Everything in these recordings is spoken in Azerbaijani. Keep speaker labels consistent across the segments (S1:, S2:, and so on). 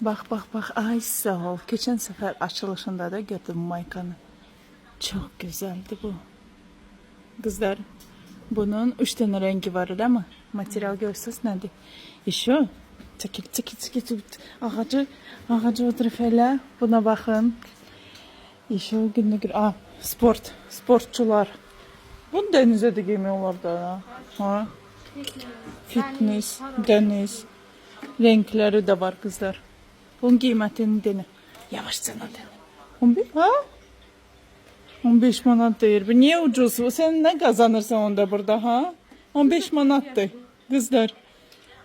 S1: Bak bak bak. Ay sağ ol. Geçen sefer açılışında da gördüm maykanı. Çok güzeldi bu. Kızlar, bunun 3 tane rengi var öyle mi? Material görseniz nedir? İşte çekil çekil çekil. Ağacı oturup hele. Buna bakın. İşte günlük. Sportçular. Bunu denize de giymiyorlar da. Ha? Fitness, deniz. Renkleri de var kızlar. Bunun kıymetini dene. Yavaşça hadi. 15, ha? 15 manat değil. Bu niye ucuz? Sen ne kazanırsan onda burada ha? 15 manattı. Kızlar.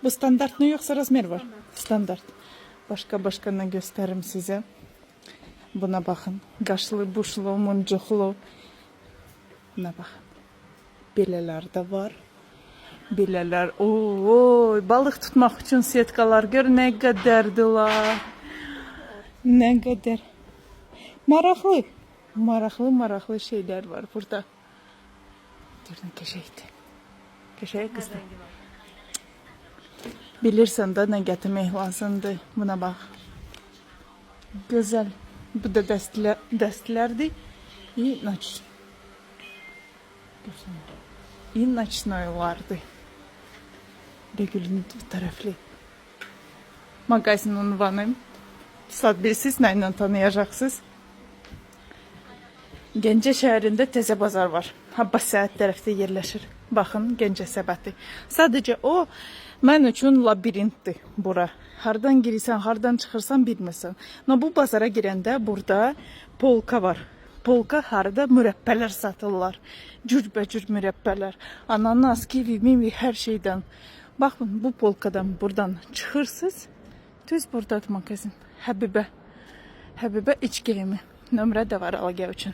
S1: Bu standart mı yoksa razmer var? Standart. Başka ne gösteririm size. Buna bakın. Qaşlı, buşlu, muncuqlu. Buna bakın. Belələr də var. Belələr. Oy, balıq tutmaq üçün setkalar. Gör nə qədərdirlər. Nə qədər. Maraqlı şeyler var burada. Gördün keşeydi. Keşey kızdı. Bilirsən də nə gətirmək lazımdır. Buna bax. Gözəl. Bu da dəstlərdir. И ночноylardı. Regülün tərəfli. Magazin ünvanı. Saat bilsiz nə ilə tanıyacaqsınız. Gəncə şəhərində təzə bazar var. Abbas Səhət tərəfdə yerləşir. Baxın, Gəncə səbəti. Sadəcə o mən üçün labirintdir bura. Hardan girirsən, hardan çıxırsan bilmirsən. Bu bazara girəndə burada polka var. Polka harada mürəbbələr satırlar. Cürbəcür mürəbbələr. Ananas, kivi, mimi, hər şeydən. Baxın, bu polkadan buradan çıxırsınız. Düz buradadır magazin. Həbibə iç geyimi. Nömrə də var əlaqə üçün.